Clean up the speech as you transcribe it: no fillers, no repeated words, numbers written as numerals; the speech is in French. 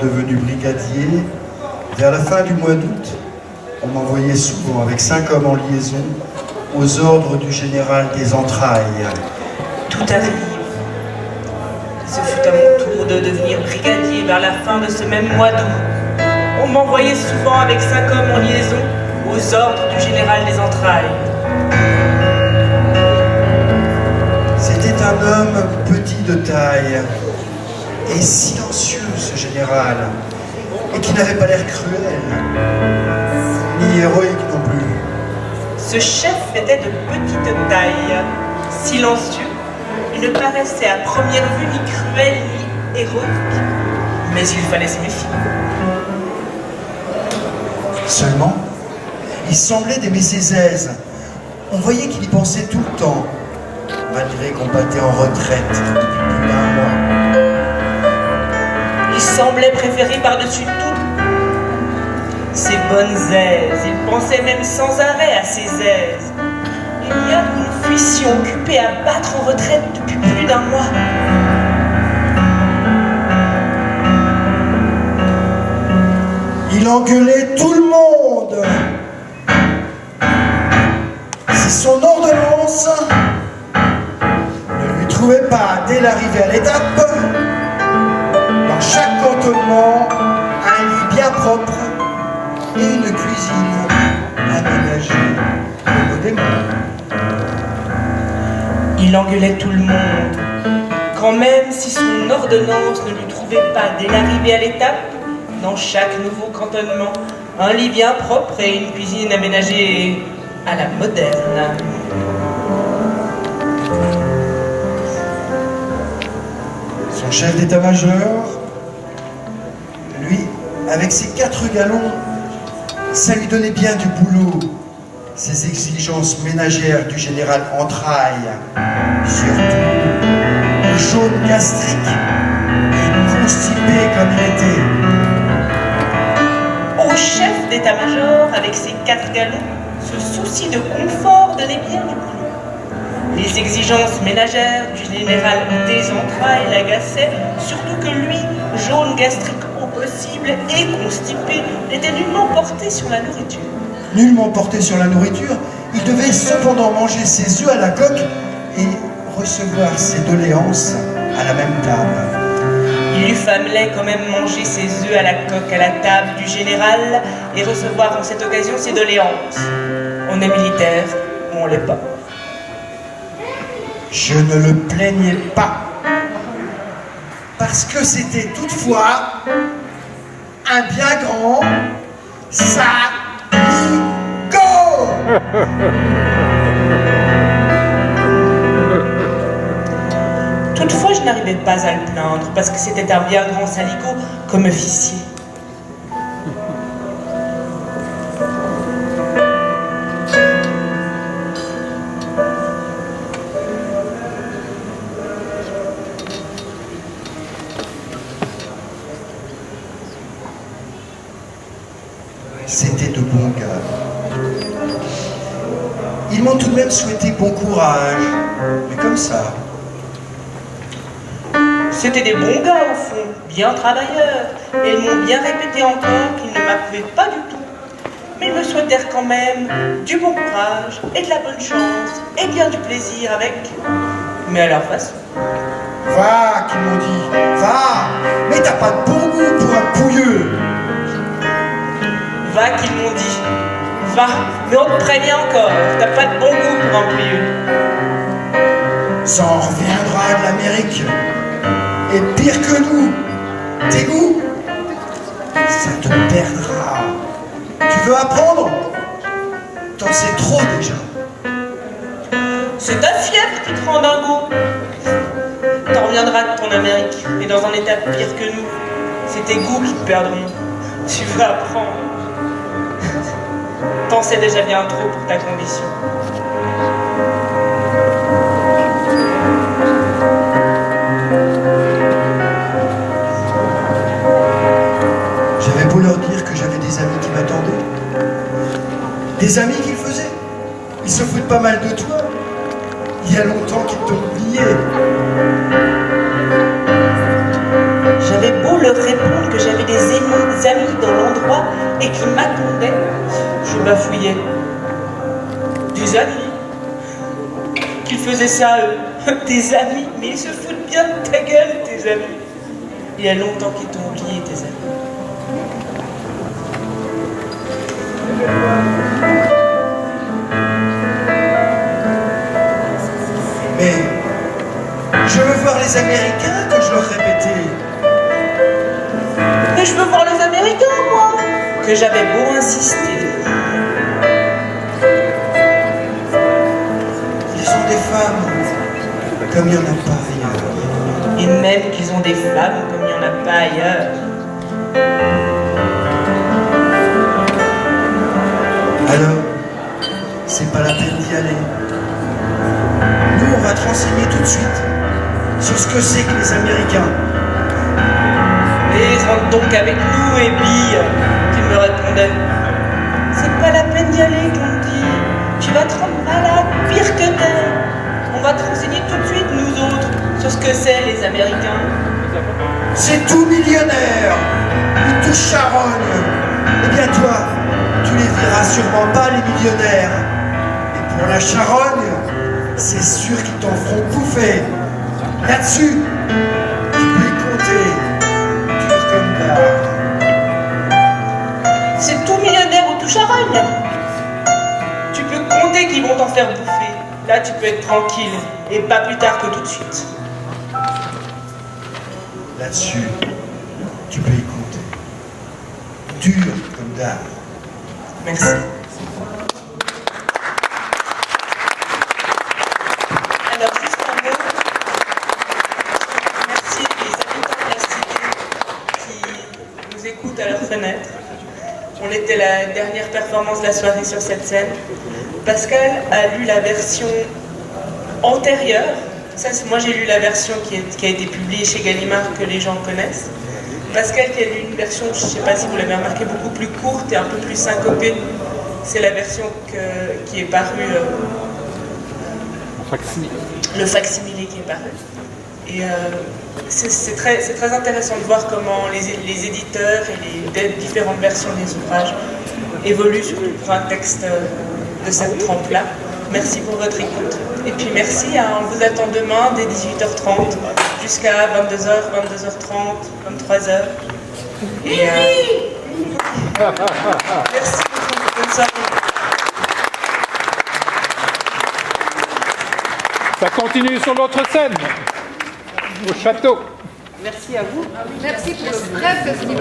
devenu brigadier, vers la fin du mois d'août, on m'envoyait souvent avec 5 hommes en liaison aux ordres du général des entrailles. Tout arrive. Ce fut à mon tour de devenir brigadier vers la fin de ce même mois d'août. On m'envoyait souvent avec 5 hommes en liaison aux ordres du général des entrailles. C'était un homme petit de taille et silencieux, ce général, et qui n'avait pas l'air cruel, ni héroïque non plus. Ce chef était de petite taille, silencieux. Il ne paraissait à première vue ni cruel ni héroïque, mais il fallait se méfier. Seulement, il semblait d'aimer ses aises. On voyait qu'il y pensait tout le temps, malgré qu'on battait en retraite depuis plus d'un mois. Il semblait préférer par-dessus tout ses bonnes aises. Il pensait même sans arrêt à ses aises. Il y a que nous fussions occupés à battre en retraite depuis plus d'un mois. Il engueulait tout le monde. Si son ordonnance ne lui trouvait pas, dès l'arrivée à l'étape, dans chaque cantonnement, un lit bien propre et une cuisine aménagée modérément. Il engueulait tout le monde, quand même si son ordonnance ne lui trouvait pas, dès l'arrivée à l'étape, dans chaque nouveau cantonnement, un lit bien propre et une cuisine aménagée à la moderne. Son chef d'état-major, lui, avec ses 4 galons, ça lui donnait bien du boulot. Ces exigences ménagères du général Entrailles, surtout le jaune gastrique et constipé comme il était. Au chef d'état-major, avec ses 4 galons, ce souci de confort donnait bien du boulot. Les exigences ménagères du général des entrailles l'agaçaient, surtout que lui, jaune gastrique au possible et constipé, n'était nullement porté sur la nourriture. Nullement porté sur la nourriture, il devait cependant manger ses œufs à la coque et recevoir ses doléances à la même table. Il lui fallait quand même manger ses œufs à la coque à la table du général et recevoir en cette occasion ses doléances. On est militaire ou on l'est pas. Je ne le plaignais pas, parce que c'était toutefois un bien grand saligo. Toutefois, je n'arrivais pas à le plaindre, parce que c'était un bien grand saligo comme officier. C'était de bons gars. Ils m'ont tout de même souhaité bon courage, mais comme ça. C'était des bons gars au fond, bien travailleurs, et ils m'ont bien répété encore qu'ils ne m'approuvaient pas du tout. Mais ils me souhaitèrent quand même du bon courage, et de la bonne chance, et bien du plaisir avec, mais à leur façon. Va, qu'ils m'ont dit, va, mais t'as pas de bon goût pour un pouilleux. Va, qu'ils m'ont dit, va, mais on te prévient encore, t'as pas de bon goût pour un pouilleux. Ça en reviendra de l'Amérique. Et pire que nous, tes goûts, ça te perdra. Tu veux apprendre? T'en sais trop déjà. C'est ta fièvre qui te rend dingo. T'en reviendras de ton Amérique, et dans un état pire que nous. C'est tes goûts qui te perdront. Tu veux apprendre. T'en sais déjà bien trop pour ta condition. J'avais beau leur dire que j'avais des amis qui m'attendaient. Des amis qui le faisaient. Ils se foutent pas mal de toi. Il y a longtemps qu'ils t'ont oublié. J'avais beau leur répondre que j'avais des amis dans l'endroit et qui m'attendaient, je bafouillais. Des amis? Qu'ils faisaient ça, eux? Des amis? Mais ils se foutent bien de ta gueule, tes amis. Il y a longtemps qu'ils t'ont oublié, tes amis. Mais je veux voir les Américains que je leur répétais. Mais je veux voir les Américains, moi, que j'avais beau insister. Ils ont des femmes comme il n'y en a pas ailleurs. Et même qu'ils ont des femmes comme il n'y en a pas ailleurs. Alors, c'est pas la peine d'y aller. Nous, on va te renseigner tout de suite sur ce que c'est que les Américains. Et rentre donc avec nous, et bille, qu'il me répondait. C'est pas la peine d'y aller, Gandhi. Tu vas te rendre malade, pire que t'es. On va te renseigner tout de suite, nous autres, sur ce que c'est, les Américains. C'est tout millionnaire. Ils touchent charogne. Eh bien toi, tu les verras sûrement pas, les millionnaires. Et pour la charogne, c'est sûr qu'ils t'en feront bouffer. Là-dessus, tu peux y compter. Dur comme d'art. C'est tout millionnaire ou tout charogne. Tu peux compter qu'ils vont t'en faire bouffer. Là, tu peux être tranquille, et pas plus tard que tout de suite. Là-dessus, tu peux y compter. Dur comme d'art. Merci. Alors, juste un mot. Merci les habitants de la cité qui nous écoutent à leur fenêtre. On était la dernière performance de la soirée sur cette scène. Pascal a lu la version antérieure. Ça, moi, j'ai lu la version qui a été publiée chez Gallimard, que les gens connaissent. Pascal qui a lu une version, je ne sais pas si vous l'avez remarqué, beaucoup plus courte et un peu plus syncopée. C'est la version qui est parue, le facsimilé qui est paru. Et c'est très intéressant de voir comment les éditeurs et les différentes versions des ouvrages évoluent, surtout pour un texte de cette trempe-là. Merci pour votre écoute. Et puis merci, on vous attend demain dès 18h30 jusqu'à 22h, 22h30, 23h. Et merci beaucoup. Bonne soirée. Ça continue sur l'autre scène, au château. Merci à vous. Merci pour le vrai festival.